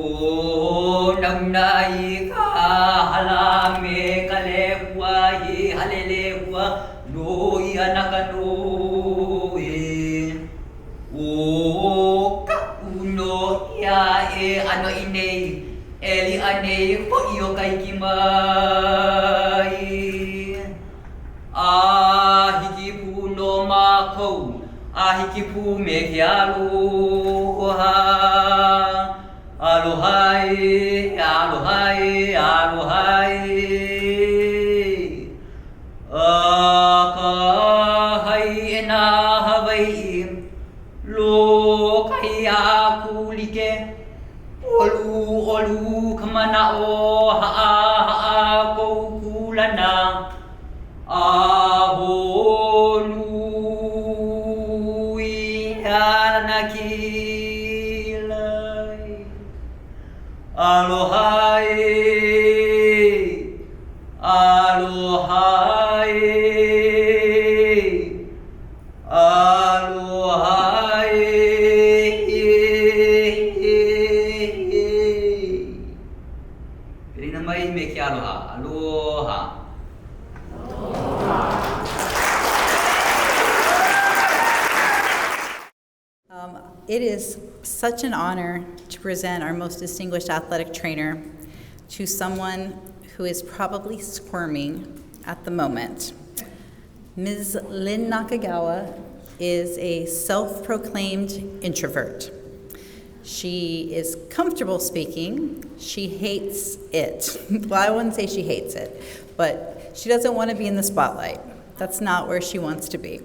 O nang nai ka halame kalewa hi halelewa no yanaka no o ka uno ya ano ine eli ane po iyo kai kimai hiki pu no mako hiki pu me kialu Alohai, alohai, alohai. Akahai ena Hawaii. Lo kaya kulike. Olu kamana o haa ko kulana. Aholu ianaki. Alohai, alohai, alohai. Pili na mai me ki aloha, aloha. It is such an honor to present our most distinguished athletic trainer to someone who is probably squirming at the moment. Ms. Lynn Nakagawa is a self-proclaimed introvert. She is comfortable speaking. She hates it. Well, I wouldn't say she hates it, but she doesn't want to be in the spotlight. That's not where she wants to be.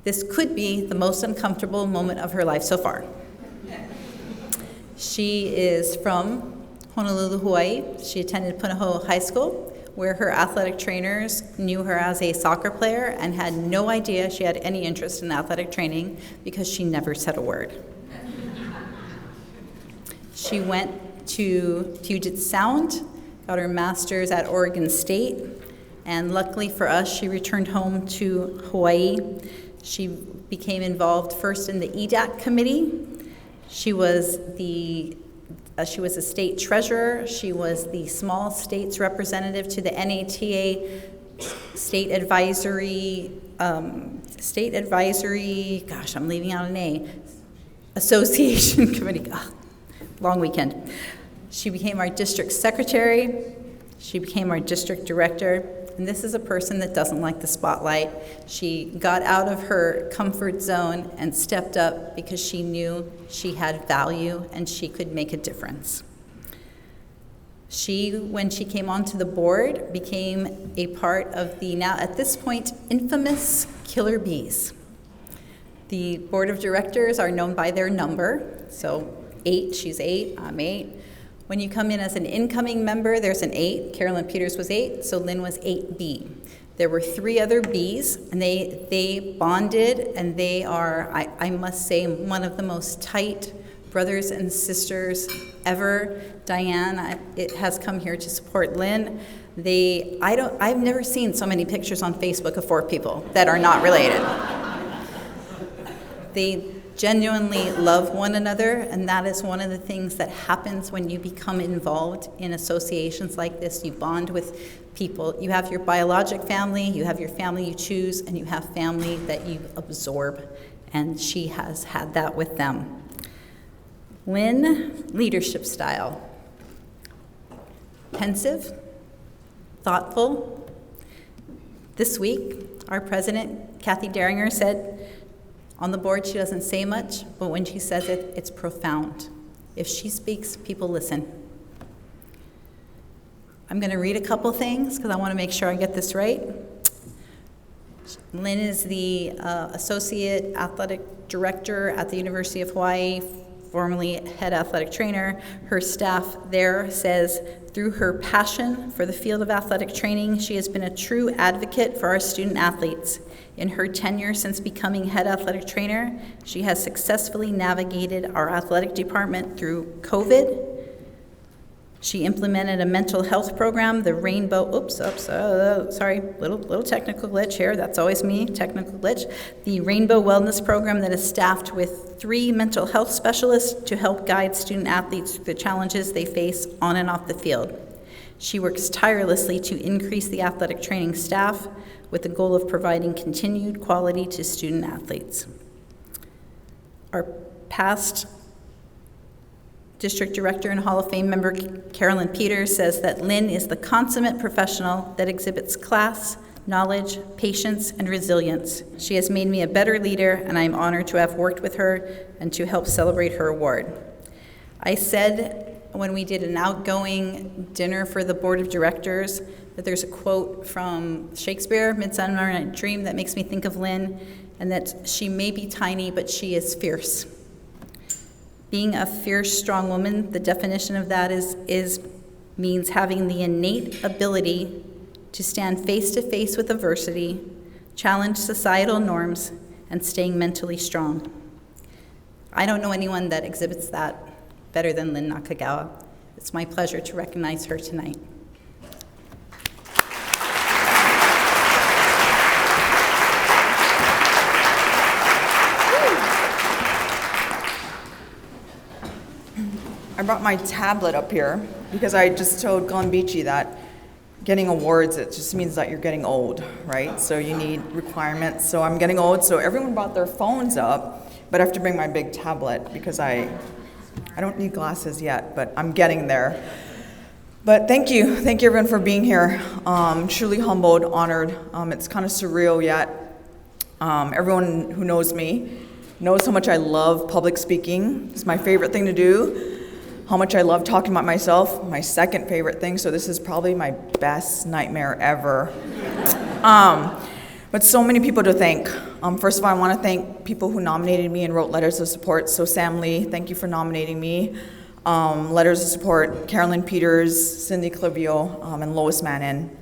This could be the most uncomfortable moment of her life so far. She is from Honolulu, Hawaii. She attended Punahou High School, where her athletic trainers knew her as a soccer player and had no idea she had any interest in athletic training because she never said a word. She went to Puget Sound, got her master's at Oregon State, and luckily for us, she returned home to Hawaii. She became involved first in the EDAC committee. She was a state treasurer. She was the small states representative to the NATA state advisory, gosh, I'm leaving out an A, association committee. Long weekend. She became our district secretary. She became our district director. And this is a person that doesn't like the spotlight. She got out of her comfort zone and stepped up because she knew she had value and she could make a difference. She, when she came onto the board, became a part of the now, at this point, infamous Killer Bees. The board of directors are known by their number. So 8, she's 8, I'm 8. When you come in as an incoming member, there's an 8. Carolyn Peters was 8, so Lynn was 8B. There were 3 other Bs, and they bonded, and they are, I must say, one of the most tight brothers and sisters ever. Diane it has come here to support Lynn. I've never seen so many pictures on Facebook of 4 people that are not related. They genuinely love one another, and that is one of the things that happens when you become involved in associations like this. You bond with people. You have your biologic family, you have your family you choose, and you have family that you absorb, and she has had that with them. Lynn, leadership style. Pensive, thoughtful. This week, our president, Kathy Daringer, said, on the board, she doesn't say much, but when she says it, it's profound. If she speaks, people listen. I'm going to read a couple things because I want to make sure I get this right. Lynn is the Associate Athletic Director at the University of Hawaii, formerly head athletic trainer. Her staff there says, through her passion for the field of athletic training, she has been a true advocate for our student athletes. In her tenure since becoming head athletic trainer, she has successfully navigated our athletic department through COVID. She implemented a mental health program, the Rainbow, little technical glitch here, that's always me, technical glitch. The Rainbow Wellness Program that is staffed with 3 mental health specialists to help guide student athletes through the challenges they face on and off the field. She works tirelessly to increase the athletic training staff with the goal of providing continued quality to student athletes. Our past District Director and Hall of Fame member Carolyn Peters says that Lynn is the consummate professional that exhibits class, knowledge, patience, and resilience. She has made me a better leader, and I am honored to have worked with her and to help celebrate her award. I said when we did an outgoing dinner for the Board of Directors that there's a quote from Shakespeare, Midsummer Night's Dream, that makes me think of Lynn, and that she may be tiny, but she is fierce. Being a fierce, strong woman, the definition of that means having the innate ability to stand face to face with adversity, challenge societal norms, and staying mentally strong. I don't know anyone that exhibits that better than Lynn Nakagawa. It's my pleasure to recognize her tonight. I brought my tablet up here because I just told Glenn Beachy that getting awards, it just means that you're getting old, right? So you need requirements. So I'm getting old, so everyone brought their phones up, but I have to bring my big tablet because I don't need glasses yet, but I'm getting there. But thank you everyone for being here. Truly humbled, honored. It's kind of surreal yet. Everyone who knows me knows how much I love public speaking. It's my favorite thing to do. How much I love talking about myself, my second favorite thing, so this is probably my best nightmare ever. But so many people to thank. First of all, I want to thank people who nominated me and wrote letters of support. So Sam Lee, thank you for nominating me. Letters of support, Carolyn Peters, Cindy Clivio, and Lois Mannon.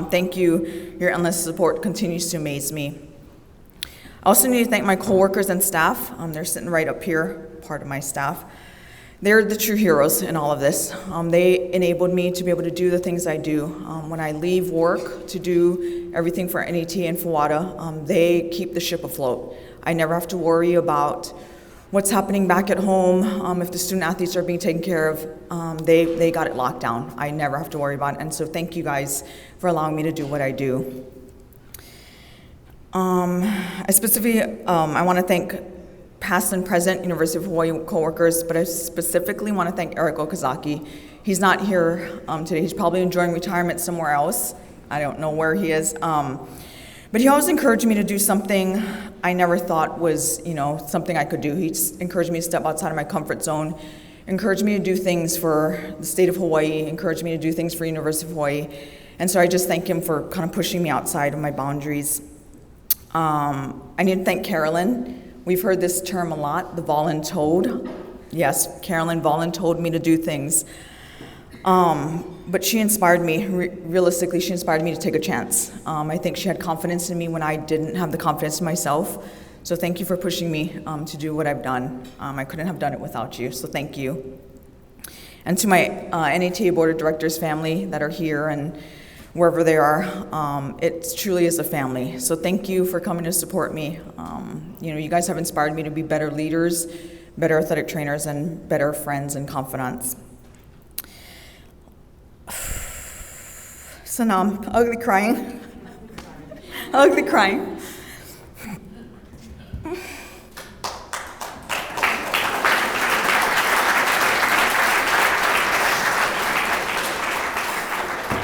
Thank you. Your endless support continues to amaze me. I also need to thank my coworkers and staff. They're sitting right up here, part of my staff. They're the true heroes in all of this. They enabled me to be able to do the things I do. When I leave work to do everything for NET and FWATA, they keep the ship afloat. I never have to worry about what's happening back at home. If the student athletes are being taken care of, they got it locked down. I never have to worry about it. And so thank you guys for allowing me to do what I do. I specifically, I want to thank past and present University of Hawaii coworkers, but I specifically want to thank Eric Okazaki. He's not here today. He's probably enjoying retirement somewhere else. I don't know where he is. But he always encouraged me to do something I never thought was, something I could do. He encouraged me to step outside of my comfort zone, encouraged me to do things for the state of Hawaii, encouraged me to do things for University of Hawaii. And so I just thank him for kind of pushing me outside of my boundaries. I need to thank Carolyn. We've heard this term a lot, the voluntold. Yes, Carolyn voluntold me to do things. But she inspired me, realistically, she inspired me to take a chance. I think she had confidence in me when I didn't have the confidence in myself. So thank you for pushing me to do what I've done. I couldn't have done it without you, so thank you. And to my NATA Board of Directors family that are here and wherever they are, it truly is a family. So thank you for coming to support me. You guys have inspired me to be better leaders, better athletic trainers, and better friends and confidants. So now I'm ugly crying. Ugly crying.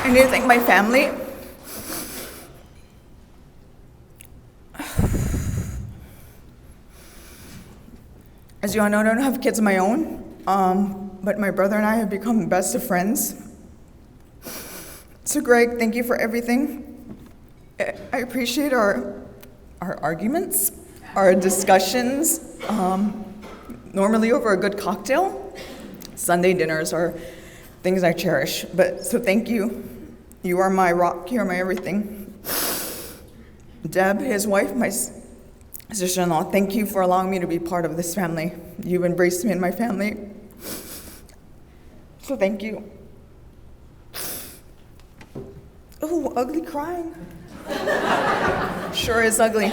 I need to thank my family. As you all know, I don't have kids of my own, but my brother and I have become best of friends. So Greg, thank you for everything. I appreciate our arguments, our discussions, normally over a good cocktail. Sunday dinners are things I cherish, so thank you. You are my rock, you are my everything. Deb, his wife, my sister-in-law, thank you for allowing me to be part of this family. You've embraced me and my family. So thank you. Oh, ugly crying. Sure is ugly.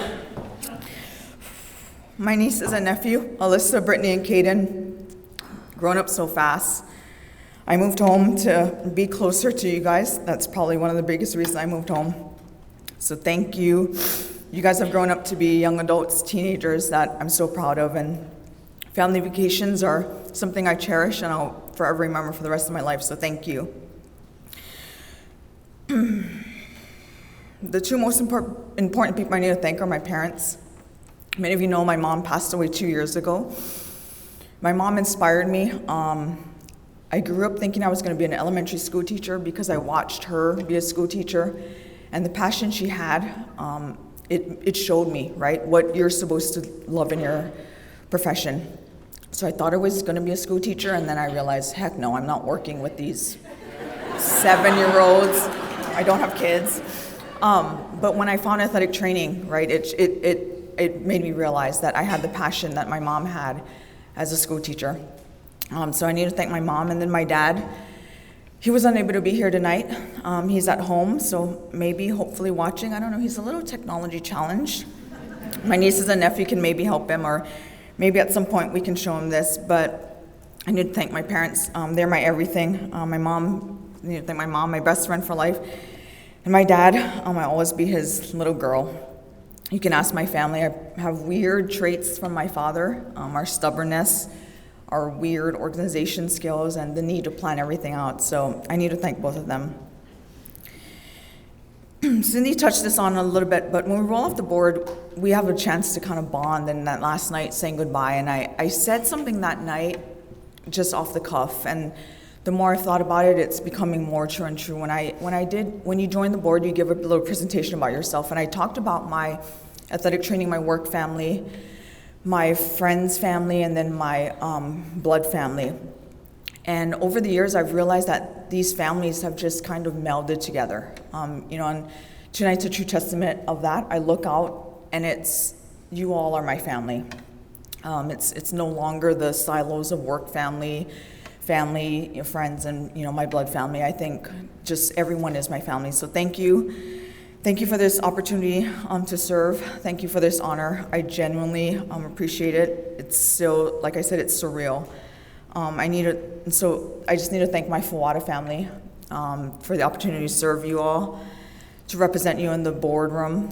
My nieces and nephew, Alyssa, Brittany, and Caden, grown up so fast. I moved home to be closer to you guys. That's probably one of the biggest reasons I moved home. So thank you. You guys have grown up to be young adults, teenagers that I'm so proud of, and family vacations are something I cherish and I'll forever remember for the rest of my life, so thank you. The two most important people I need to thank are my parents. Many of you know my mom passed away 2 years ago. My mom inspired me. I grew up thinking I was going to be an elementary school teacher because I watched her be a school teacher, and the passion she had, it showed me, right, what you're supposed to love in your profession. So I thought I was going to be a school teacher, and then I realized, heck no, I'm not working with these 7-year-olds. I don't have kids. But when I found athletic training, right, it made me realize that I had the passion that my mom had as a school teacher. So I need to thank my mom, and then my dad. He was unable to be here tonight. He's at home, so maybe, hopefully watching. I don't know, he's a little technology challenged. My nieces and nephew can maybe help him, or maybe at some point we can show him this, but I need to thank my parents. They're my everything. I need to thank my mom, my best friend for life. And my dad, I'll always be his little girl. You can ask my family. I have weird traits from my father, our stubbornness, our weird organization skills, and the need to plan everything out. So I need to thank both of them. Cindy touched this on a little bit, but when we roll off the board, we have a chance to kind of bond, and that last night saying goodbye, and I said something that night just off the cuff, and the more I thought about it, it's becoming more true and true. When you join the board, you give a little presentation about yourself, and I talked about my athletic training, my work family, my friends' family, and then my blood family. And over the years, I've realized that these families have just kind of melded together. And tonight's a true testament of that. I look out, and it's, you all are my family. It's no longer the silos of work family, friends, and my blood family. I think just everyone is my family. So thank you. Thank you for this opportunity to serve. Thank you for this honor. I genuinely appreciate it. It's so, like I said, it's surreal. I just need to thank my FWATA family for the opportunity to serve you all, to represent you in the boardroom.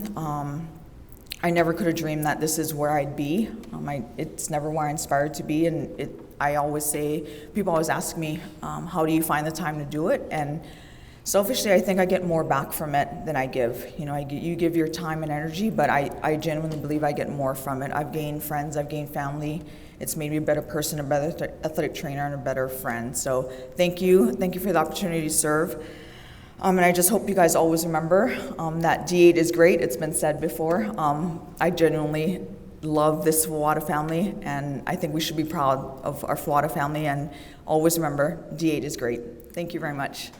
I never could have dreamed that this is where I'd be. It's never where I inspired to be, and I always say, people always ask me, how do you find the time to do it? And selfishly, I think I get more back from it than I give. You give your time and energy, but I genuinely believe I get more from it. I've gained friends, I've gained family. It's made me a better person, a better athletic trainer, and a better friend. So thank you for the opportunity to serve. And I just hope you guys always remember that D8 is great. It's been said before. I genuinely love this FWATA family, and I think we should be proud of our FWATA family, and always remember D8 is great. Thank you very much.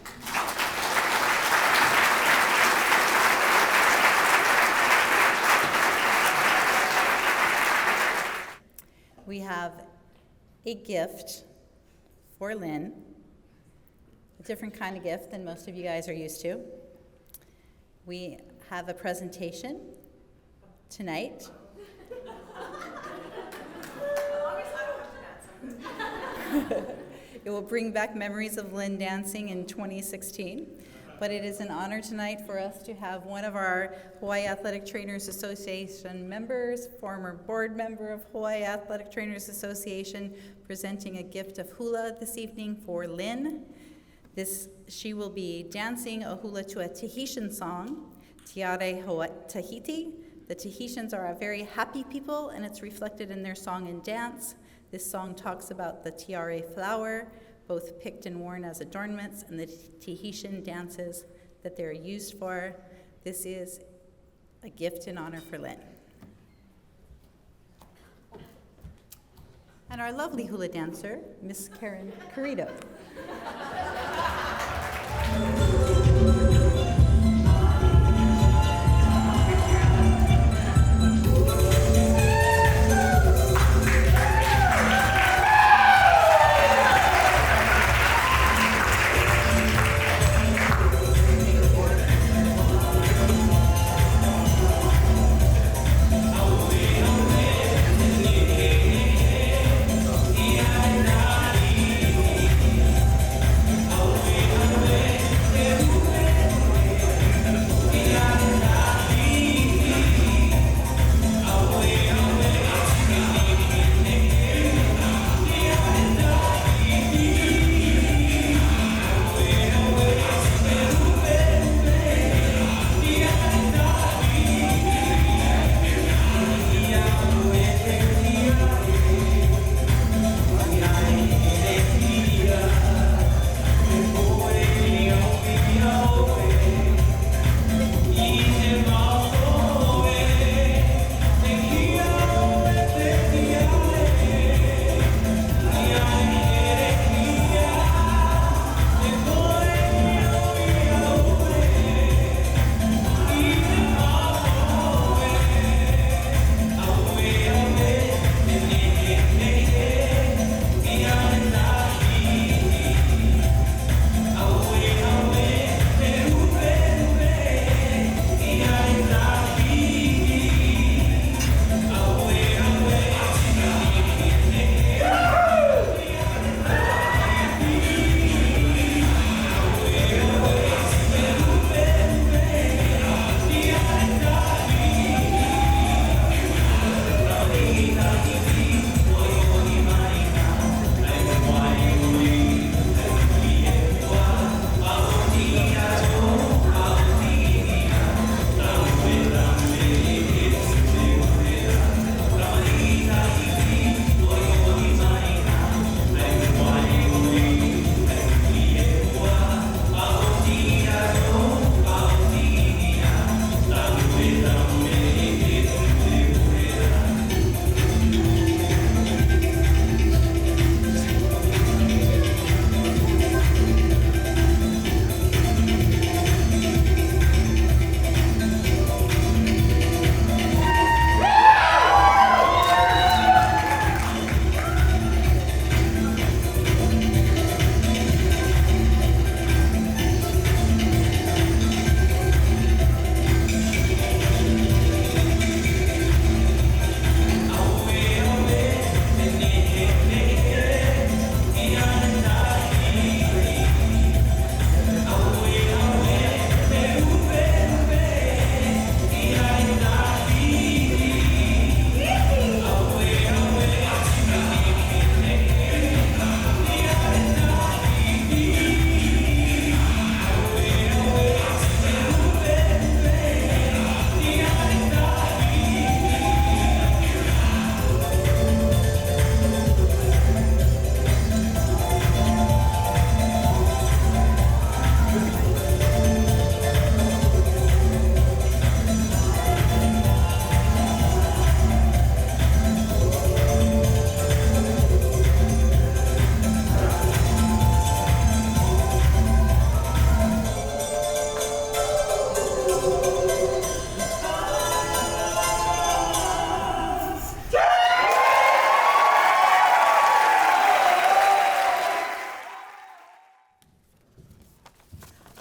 We have a gift for Lynn, a different kind of gift than most of you guys are used to. We have a presentation tonight. It will bring back memories of Lynn dancing in 2016. But it is an honor tonight for us to have one of our Hawaii Athletic Trainers Association members, former board member of Hawaii Athletic Trainers Association, presenting a gift of hula this evening for Lynn. She will be dancing a hula to a Tahitian song, Tiare Hoa Tahiti. The Tahitians are a very happy people, and it's reflected in their song and dance. This song talks about the tiare flower, both picked and worn as adornments, and the Tahitian dances that they're used for. This is a gift in honor for Lynn. And our lovely hula dancer, Miss Karen Carrito.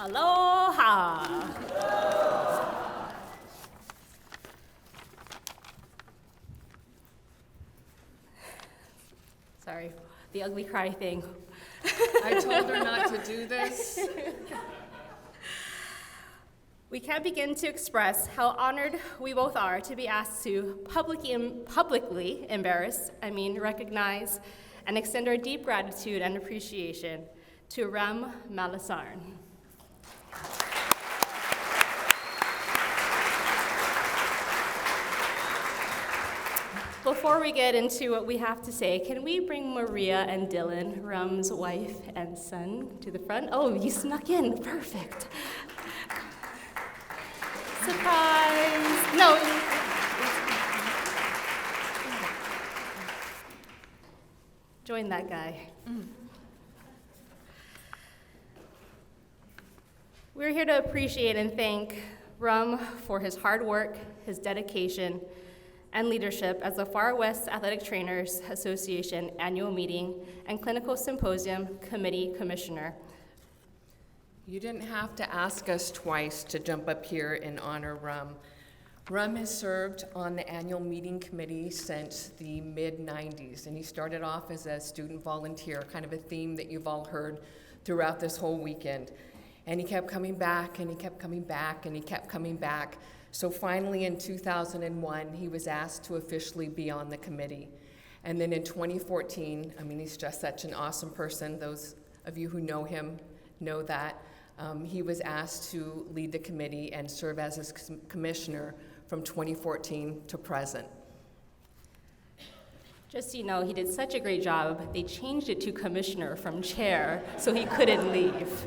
Aloha. Sorry, the ugly cry thing. I told her not to do this. We can't begin to express how honored we both are to be asked to publicly recognize, and extend our deep gratitude and appreciation to Ram Malasarn. Before we get into what we have to say, can we bring Maria and Dylan, Ram's wife and son, to the front? Oh, you snuck in, perfect. Surprise! No. Join that guy. We're here to appreciate and thank Rum for his hard work, his dedication, and leadership as the Far West Athletic Trainers Association Annual Meeting and Clinical Symposium Committee Commissioner. You didn't have to ask us twice to jump up here and honor Rum. Rum has served on the annual meeting committee since the mid-90s, and he started off as a student volunteer, kind of a theme that you've all heard throughout this whole weekend. And he kept coming back, and he kept coming back, and he kept coming back. So finally in 2001, he was asked to officially be on the committee. And then in 2014, he's just such an awesome person. Those of you who know him know that. He was asked to lead the committee and serve as his commissioner from 2014 to present. Just so you know, he did such a great job, they changed it to commissioner from chair so he couldn't leave.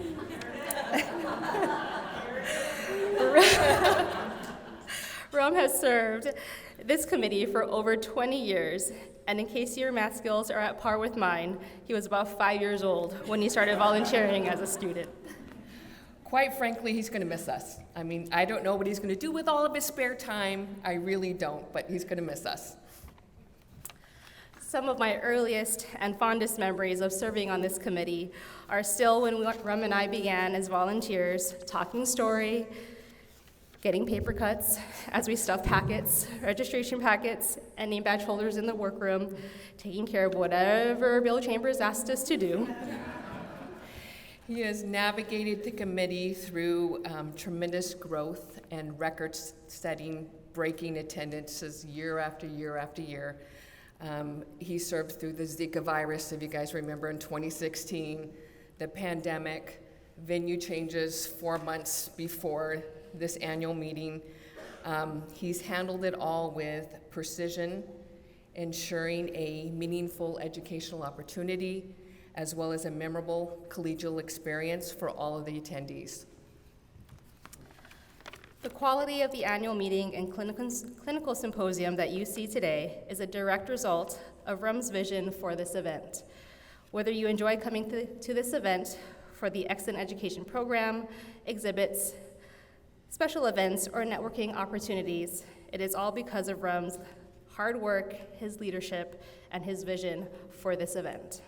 Rum has served this committee for over 20 years, and in case your math skills are at par with mine, he was about 5 years old when he started volunteering as a student. Quite frankly, he's going to miss us. I don't know what he's going to do with all of his spare time. I really don't, but he's going to miss us. Some of my earliest and fondest memories of serving on this committee are still when Rum and I began as volunteers, talking story, getting paper cuts as we stuffed packets, registration packets, and name badge holders in the workroom, taking care of whatever Bill Chambers asked us to do. He has navigated the committee through tremendous growth and record-setting, breaking attendances year after year after year. He served through the Zika virus, if you guys remember, in 2016, the pandemic, venue changes 4 months before this annual meeting. He's handled it all with precision, ensuring a meaningful educational opportunity, as well as a memorable collegial experience for all of the attendees. The quality of the annual meeting and clinical symposium that you see today is a direct result of Rum's vision for this event. Whether you enjoy coming to this event for the Excellent Education Program, exhibits, special events, or networking opportunities, it is all because of Rum's hard work, his leadership, and his vision for this event.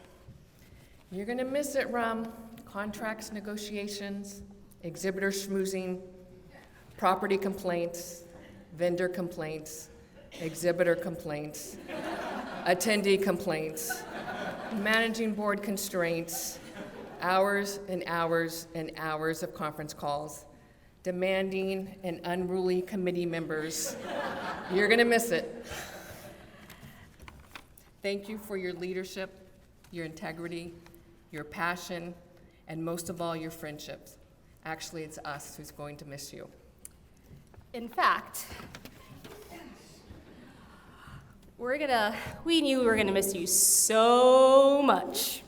You're going to miss it, Rum. Contracts negotiations, exhibitor schmoozing, property complaints, vendor complaints, exhibitor complaints, attendee complaints, managing board constraints, hours and hours and hours of conference calls, demanding and unruly committee members. You're going to miss it. Thank you for your leadership, your integrity, your passion, and most of all, your friendships. Actually, it's us who's going to miss you. In fact, we knew we were gonna miss you so much.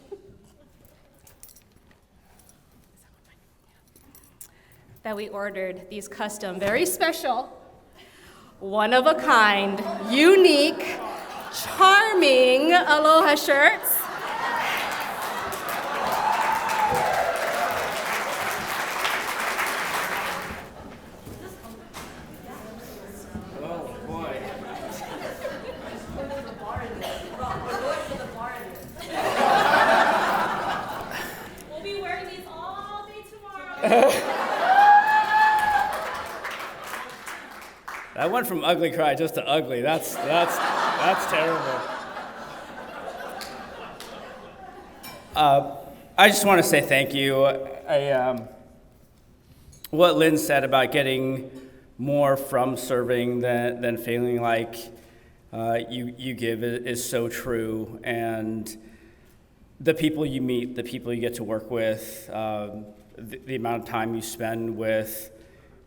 That we ordered these custom, very special, one-of-a-kind, unique, charming Aloha shirts. That went from ugly cry just to ugly. That's terrible. I just want to say thank you. What Lynn said about getting more from serving than feeling like you give is so true. And the people you meet, the people you get to work with, the amount of time you spend with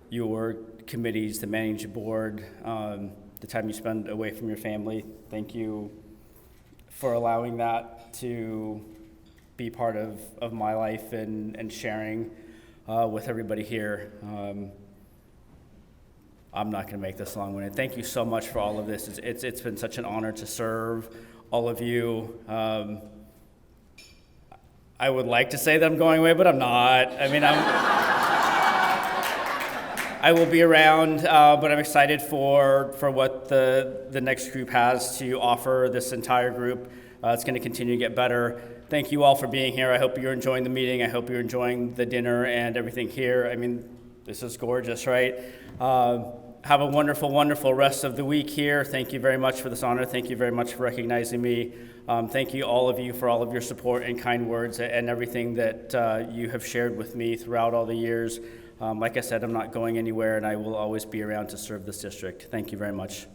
your committees, the managing board, the time you spend away from your family. Thank you for allowing that to be part of my life and sharing with everybody here. I'm not going to make this long-winded. Thank you so much for all of this. It's been such an honor to serve all of you. I would like to say that I'm going away, but I'm not. I mean, I will be around, but I'm excited for what the next group has to offer this entire group. It's going to continue to get better. Thank you all for being here. I hope you're enjoying the meeting. I hope you're enjoying the dinner and everything here. I mean, this is gorgeous, right? Have a wonderful, wonderful rest of the week here. Thank you very much for this honor. Thank you very much for recognizing me. Thank you, all of you, for all of your support and kind words and everything that you have shared with me throughout all the years. Like I said, I'm not going anywhere, and I will always be around to serve this district. Thank you very much.